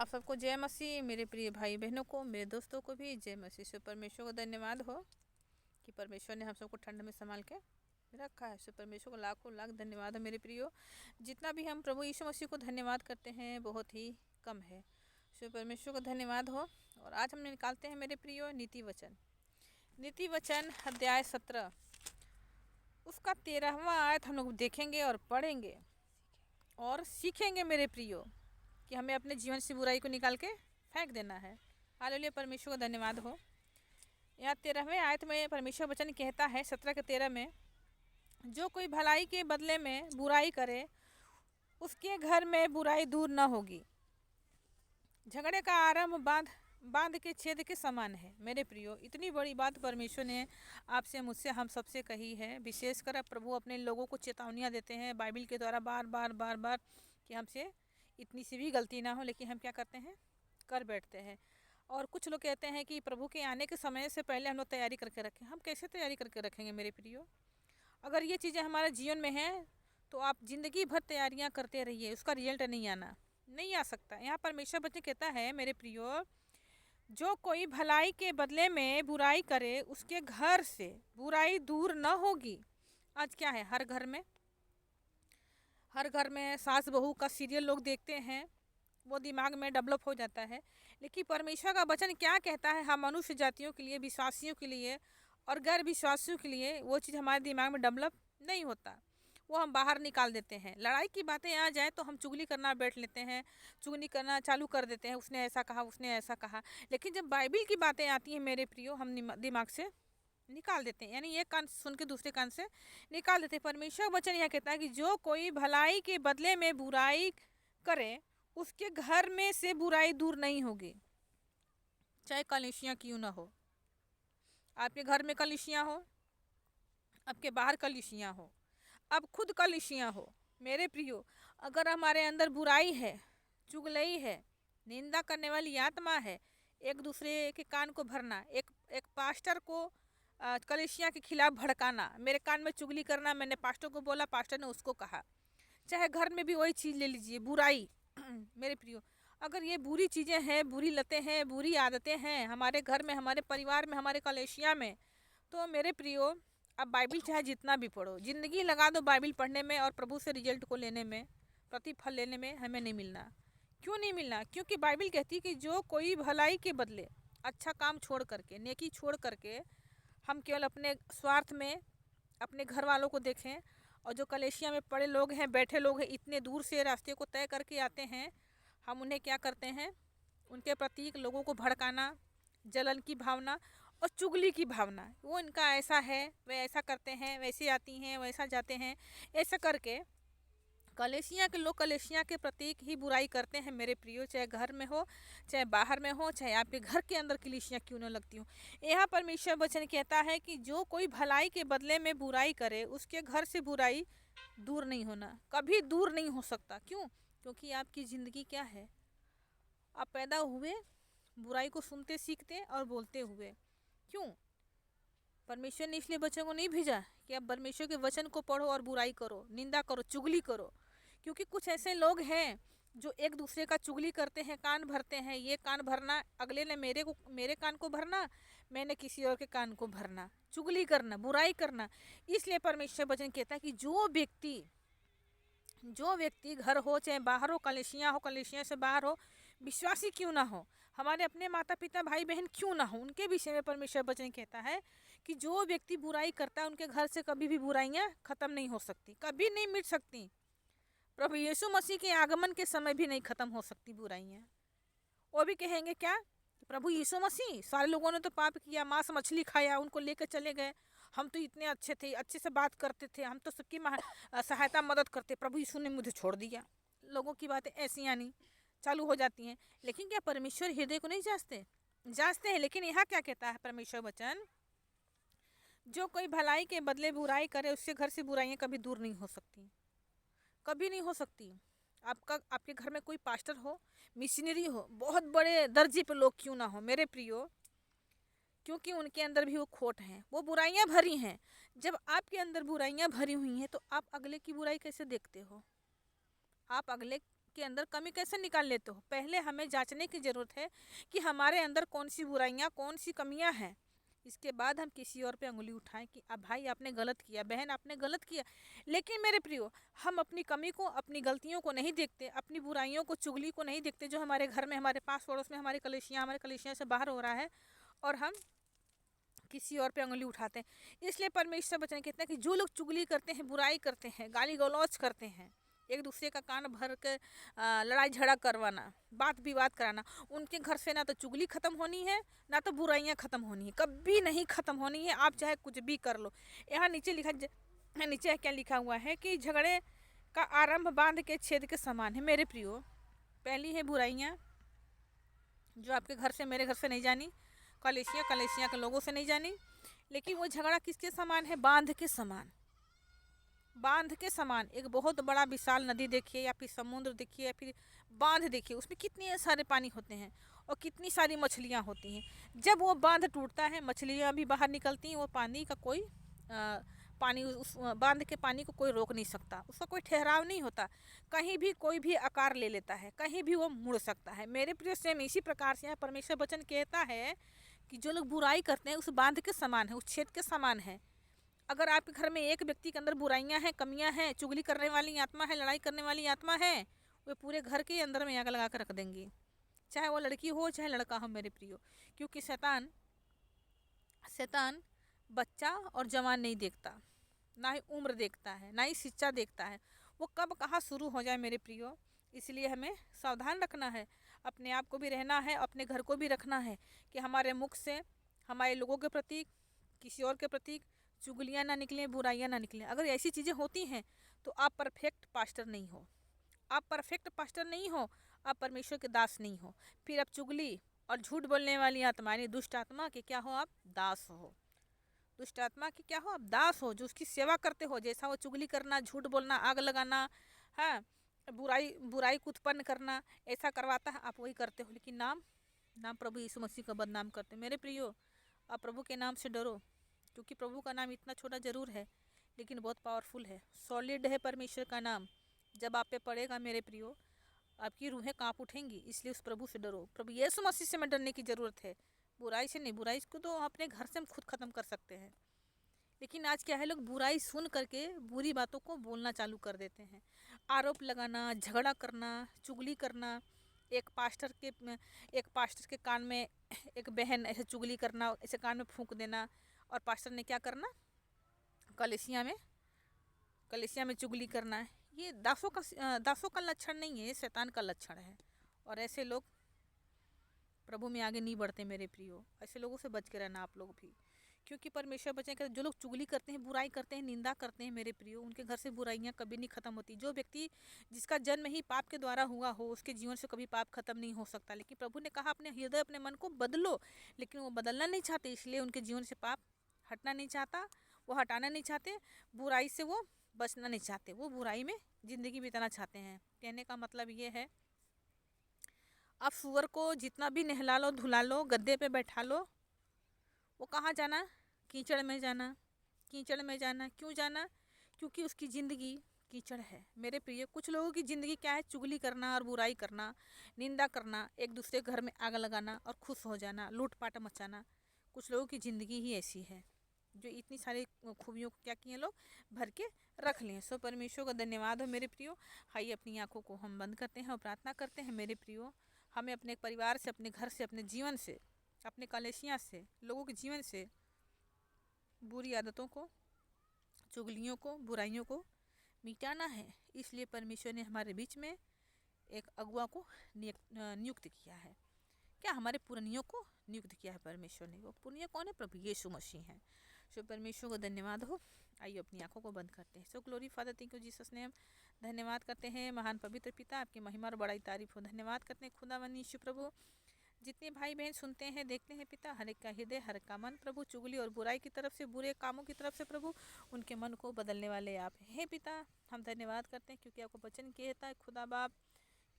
आप सबको जय मसीह। मेरे प्रिय भाई बहनों को, मेरे दोस्तों को भी जय मसीह। से परमेश्वर को धन्यवाद हो कि परमेश्वर ने हम सबको ठंड में संभाल के रखा है। सो परमेश्वर को लाखों लाख धन्यवाद है मेरे प्रियो। जितना भी हम प्रभु यीशु मसीह को धन्यवाद करते हैं बहुत ही कम है। सो परमेश्वर को धन्यवाद हो। और आज हम निकालते हैं मेरे प्रियो नीति वचन। नीति वचन अध्याय 17 उसका 13वां आयत हम लोग देखेंगे और पढ़ेंगे और सीखेंगे मेरे प्रियो कि हमें अपने जीवन से बुराई को निकाल के फेंक देना है। हालेलुया, परमेश्वर को धन्यवाद हो। यहाँ 13वें आयत में परमेश्वर वचन कहता है 17 के 13 में, जो कोई भलाई के बदले में बुराई करे उसके घर में बुराई दूर न होगी। झगड़े का आरंभ बांध के छेद के समान है। मेरे प्रियो, इतनी बड़ी बात परमेश्वर ने आपसे मुझसे हम सबसे कही है। विशेषकर प्रभु अपने लोगों को चेतावनियाँ देते हैं बाइबल के द्वारा बार बार कि हमसे इतनी सी भी गलती ना हो, लेकिन हम क्या करते हैं, कर बैठते हैं। और कुछ लोग कहते हैं कि प्रभु के आने के समय से पहले हम लोग तैयारी करके रखें। हम कैसे तैयारी करके रखेंगे मेरे प्रियो? अगर ये चीज़ें हमारे जीवन में हैं तो आप ज़िंदगी भर तैयारियां करते रहिए, उसका रिजल्ट नहीं आ सकता। यहाँ परमेश्वर बच्चे कहता है मेरे प्रियो, जो कोई भलाई के बदले में बुराई करे उसके घर से बुराई दूर न होगी। आज क्या है, हर घर में सास बहू का सीरियल लोग देखते हैं, वो दिमाग में डेवलप हो जाता है। लेकिन परमेश्वर का वचन क्या कहता है, हम मनुष्य जातियों के लिए, विश्वासियों के लिए और गैर विश्वासियों के लिए वो चीज़ हमारे दिमाग में डेवलप नहीं होता, वो हम बाहर निकाल देते हैं। लड़ाई की बातें आ जाए तो हम चुगली करना बैठ लेते हैं, चुगली करना चालू कर देते हैं, उसने ऐसा कहा, उसने ऐसा कहा। लेकिन जब बाइबल की बातें आती हैं मेरे प्रियो, हम दिमाग से निकाल देते हैं, यानी एक कान सुन के दूसरे कान से निकाल देते हैं। परमेश्वर वचन यह कहता है कि जो कोई भलाई के बदले में बुराई करे उसके घर में से बुराई दूर नहीं होगी। चाहे कलीसियाँ क्यों ना हो, आपके घर में कलीसियाँ हो, आपके बाहर कलीसियाँ हो, अब खुद कलीसियाँ हो, मेरे प्रियो, अगर हमारे अंदर बुराई है, चुगलई है, निंदा करने वाली आत्मा है, एक दूसरे के कान को भरना, एक पास्टर को कलीसिया के खिलाफ भड़काना, मेरे कान में चुगली करना, मैंने पास्टर को बोला, पास्टर ने उसको कहा। चाहे घर में भी वही चीज़ ले लीजिए, बुराई मेरे प्रियो, अगर ये बुरी चीज़ें हैं, बुरी लतें हैं, बुरी आदतें हैं हमारे घर में, हमारे परिवार में, हमारे कलेशिया में, तो मेरे प्रियो अब बाइबल चाहे जितना भी पढ़ो, ज़िंदगी लगा दो बाइबल पढ़ने में और प्रभु से रिजल्ट को लेने में, प्रतिफल लेने में, हमें नहीं मिलना। क्यों नहीं मिलना? क्योंकि बाइबल कहती है कि जो कोई भलाई के बदले, अच्छा काम छोड़ करके, नेकी छोड़ करके हम केवल अपने स्वार्थ में अपने घर वालों को देखें, और जो कलेशिया में पड़े लोग हैं, बैठे लोग हैं, इतने दूर से रास्ते को तय करके आते हैं, हम उन्हें क्या करते हैं, उनके प्रतीक लोगों को भड़काना, जलन की भावना और चुगली की भावना, वो इनका ऐसा है, वे ऐसा करते हैं, वैसे आती हैं, वैसा जाते हैं, ऐसा करके कलेशिया के लोग कलेशिया के प्रतीक ही बुराई करते हैं मेरे प्रियो। चाहे घर में हो, चाहे बाहर में हो, चाहे आपके घर के अंदर कलेशिया क्यों न लगती हो। यहाँ परमेश्वर वचन कहता है कि जो कोई भलाई के बदले में बुराई करे उसके घर से बुराई दूर नहीं होना, कभी दूर नहीं हो सकता। क्यों? क्योंकि आपकी ज़िंदगी क्या है, आप पैदा हुए बुराई को सुनते सीखते और बोलते हुए। क्यों? परमेश्वर ने इसलिए बच्चों को नहीं भेजा कि आप परमेश्वर के वचन को पढ़ो और बुराई करो, निंदा करो, चुगली करो। क्योंकि कुछ ऐसे लोग हैं जो एक दूसरे का चुगली करते हैं, कान भरते हैं, ये कान भरना, अगले ने मेरे कान को भरना, मैंने किसी और के कान को भरना, चुगली करना, बुराई करना। इसलिए परमेश्वर वचन कहता है कि जो व्यक्ति घर हो चाहे बाहर हो, कलेशिया से बाहर हो, विश्वासी क्यों ना हो, हमारे अपने माता पिता भाई बहन क्यों ना हो, उनके विषय में परमेश्वर वचन कहता है कि जो व्यक्ति बुराई करता है उनके घर से कभी भी बुराइयां खत्म नहीं हो सकती, कभी नहीं मिट सकती। प्रभु यीशु मसीह के आगमन के समय भी नहीं खत्म हो सकती बुराइयां। वो भी कहेंगे क्या, प्रभु यीशु मसीह, सारे लोगों ने तो पाप किया, मांस मछली खाया, उनको लेकर चले गए, हम तो इतने अच्छे थे, अच्छे से बात करते थे, हम तो सबकी सहायता मदद करते, प्रभु यीशु ने मुझे छोड़ दिया। लोगों की बातें ऐसी आनी चालू हो जाती हैं। लेकिन क्या परमेश्वर हृदय को नहीं जांचते हैं? लेकिन यहाँ क्या कहता है परमेश्वर वचन, जो कोई भलाई के बदले बुराई करे उसके घर से बुराइयां कभी दूर नहीं हो सकती, कभी नहीं हो सकती। आपके घर में कोई पास्टर हो, मिशनरी हो, बहुत बड़े दर्जे पे लोग क्यों ना हो मेरे प्रियो, क्योंकि उनके अंदर भी वो खोट हैं, वो बुराइयां भरी हैं। जब आपके अंदर बुराइयां भरी हुई हैं तो आप अगले की बुराई कैसे देखते हो? आप अगले के अंदर कमी कैसे निकाल लेते हो? पहले हमें जांचने की ज़रूरत है कि हमारे अंदर कौन सी बुराइयां, कौन सी कमियां हैं। इसके बाद हम किसी और पे उंगली उठाएं कि अब भाई आपने गलत किया, बहन आपने गलत किया। लेकिन मेरे प्रियो, हम अपनी कमी को, अपनी गलतियों को नहीं देखते, अपनी बुराइयों को, चुगली को नहीं देखते जो हमारे घर में, हमारे पास पड़ोस में, हमारे कलेशियाँ से बाहर हो रहा है, और हम किसी और पे उंगली उठाते हैं। इसलिए परमेश्वर वचन कहते हैं कि जो लोग चुगली करते हैं, बुराई करते हैं, गाली गलौज करते हैं, एक दूसरे का कान भर के लड़ाई झगड़ा करवाना, बात विवाद कराना, उनके घर से ना तो चुगली खत्म होनी है, ना तो बुराइयां खत्म होनी है, कभी नहीं खत्म होनी है। आप चाहे कुछ भी कर लो। यहाँ नीचे नीचे क्या लिखा हुआ है कि झगड़े का आरंभ बांध के छेद के समान है। मेरे प्रियो, पहली है बुराइयां, जो आपके घर से, मेरे घर से नहीं जानी, कलेशिया के लोगों से नहीं जानी। लेकिन वो झगड़ा किसके समान है? बांध के समान। बांध के समान। एक बहुत बड़ा विशाल नदी देखिए, या फिर समुद्र देखिए, या फिर बांध देखिए, उसमें कितने सारे पानी होते हैं और कितनी सारी मछलियाँ होती हैं। जब वो बांध टूटता है, मछलियाँ भी बाहर निकलती हैं। वो पानी का कोई पानी, उस बांध के पानी को कोई रोक नहीं सकता, उसका कोई ठहराव नहीं होता। कहीं भी कोई भी आकार ले लेता है, कहीं भी वो मुड़ सकता है। मेरे प्रिय, सेम इसी प्रकार से यहाँ परमेश्वर वचन कहता है कि जो लोग बुराई करते हैं उस बांध के समान है, उस छेद के समान है। अगर आपके घर में एक व्यक्ति के अंदर बुराइयां हैं, कमियां हैं, चुगली करने वाली आत्मा है, लड़ाई करने वाली आत्मा है, वे पूरे घर के अंदर में आग लगा कर रख देंगी, चाहे वो लड़की हो चाहे लड़का हो मेरे प्रियो। क्योंकि शैतान शैतान बच्चा और जवान नहीं देखता, ना ही उम्र देखता है, ना ही शिक्षा देखता है, वो कब कहाँ शुरू हो जाए मेरे प्रियो। इसलिए हमें सावधान रखना है, अपने आप को भी रहना है, अपने घर को भी रखना है कि हमारे मुख से हमारे लोगों के प्रति, किसी और के प्रति चुगलियाँ ना निकलें, बुराइयाँ ना निकलें। अगर ऐसी चीज़ें होती हैं तो आप परफेक्ट पास्टर नहीं हो, आप परफेक्ट पास्टर नहीं हो, आप परमेश्वर के दास नहीं हो। फिर आप चुगली और झूठ बोलने वाली आत्मा, यानी दुष्ट आत्मा के क्या हो? आप दास हो। दुष्ट आत्मा के क्या हो? आप दास हो, जो उसकी सेवा करते हो। जैसा वो चुगली करना, झूठ बोलना, आग लगाना, हाँ, बुराई बुराई को उत्पन्न करना, ऐसा करवाता है, आप वही करते हो। लेकिन नाम प्रभु यीशु मसीह का बदनाम करते। मेरे प्रियो, आप प्रभु के नाम से डरो, क्योंकि प्रभु का नाम इतना छोटा जरूर है लेकिन बहुत पावरफुल है, सॉलिड है परमेश्वर का नाम। जब आप पे पड़ेगा मेरे प्रियो, आपकी रूहें कांप उठेंगी। इसलिए उस प्रभु से डरो। प्रभु यीशु मसीह से में डरने की ज़रूरत है, बुराई से नहीं। बुराई को तो अपने घर से हम खुद ख़त्म कर सकते हैं, लेकिन आज क्या है, लोग बुराई सुन करके बुरी बातों को बोलना चालू कर देते हैं। आरोप लगाना, झगड़ा करना, चुगली करना। एक पास्टर के कान में एक बहन ऐसे चुगली करना, ऐसे कान में फूंक देना, और पास्टर ने क्या करना? कलेसिया में चुगली करना है। ये दासों का लक्षण नहीं है, ये शैतान का लक्षण है। और ऐसे लोग प्रभु में आगे नहीं बढ़ते मेरे प्रियो। ऐसे लोगों से बच के रहना आप लोग भी, क्योंकि परमेश्वर बचे कर जो लोग चुगली करते हैं, बुराई करते हैं, निंदा करते हैं मेरे प्रियो, उनके घर से बुराइयां कभी नहीं खत्म होती। जो व्यक्ति जिसका जन्म ही पाप के द्वारा हुआ हो, उसके जीवन से कभी पाप खत्म नहीं हो सकता। लेकिन प्रभु ने कहा अपने हृदय, अपने मन को बदलो, लेकिन वो बदलना नहीं चाहते, इसलिए उनके जीवन से पाप हटना नहीं चाहता, वो हटाना नहीं चाहते, बुराई से वो बचना नहीं चाहते, वो बुराई में ज़िंदगी बिताना चाहते हैं। कहने का मतलब ये है, आप सुअर को जितना भी नहला लो, धुला लो, गद्दे पे बैठा लो, वो कहाँ जाना? कीचड़ में जाना। कीचड़ में जाना क्यों जाना? क्योंकि उसकी ज़िंदगी कीचड़ है मेरे प्रिय। कुछ लोगों की ज़िंदगी क्या है? चुगली करना और बुराई करना, निंदा करना, एक दूसरे घर में आग लगाना और खुश हो जाना, लूटपाट मचाना। कुछ लोगों की ज़िंदगी ही ऐसी है, जो इतनी सारी खूबियों को क्या किए लोग भर के रख लिए। सो परमेश्वर का धन्यवाद हो मेरे प्रियो। आइए अपनी आंखों को हम बंद करते हैं और प्रार्थना करते हैं मेरे प्रियो। हमें अपने परिवार से, अपने घर से, अपने जीवन से, अपने कलेशियाँ से, लोगों के जीवन से बुरी आदतों को, चुगलियों को, बुराइयों को मिटाना है। इसलिए परमेश्वर ने हमारे बीच में एक अगुआ को नियुक्त किया है। क्या? हमारे पुरनियों को नियुक्त किया है परमेश्वर ने। वो पुरनिया कौन है? प्रभु यीशु मसीह हैं। सो परमेश्वर को धन्यवाद हो। आइए अपनी आंखों को बंद करते हैं। So glory father, thank you Jesus name. धन्यवाद करते हैं महान पवित्र पिता, आपकी महिमा और बड़ाई तारीफ हो। धन्यवाद करते हैं खुदावन यीशु प्रभु, जितने भाई बहन सुनते हैं, देखते हैं पिता, हर एक का हृदय, हर एक का मन प्रभु चुगली और बुराई की तरफ से, बुरे कामों की तरफ से प्रभु उनके मन को बदलने वाले आप हैं पिता। हम धन्यवाद करते हैं क्योंकि आपको वचन कहता है खुदा बाप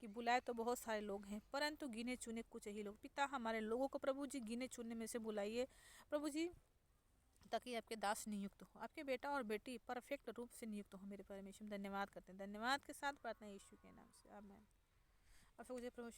कि बुलाए तो बहुत सारे लोग हैं, परंतु गिने चुने कुछ ही लोग। पिता, हमारे लोगों को प्रभु जी गिने चुने में से बुलाइए प्रभु जी, ताकि आपके दास नियुक्त हो, आपके बेटा और बेटी परफेक्ट रूप से नियुक्त हो मेरे परमेश्वर। धन्यवाद करते हैं। धन्यवाद के साथ प्रार्थना यीशु के नाम से, आमीन। और फिर मुझे प्रभु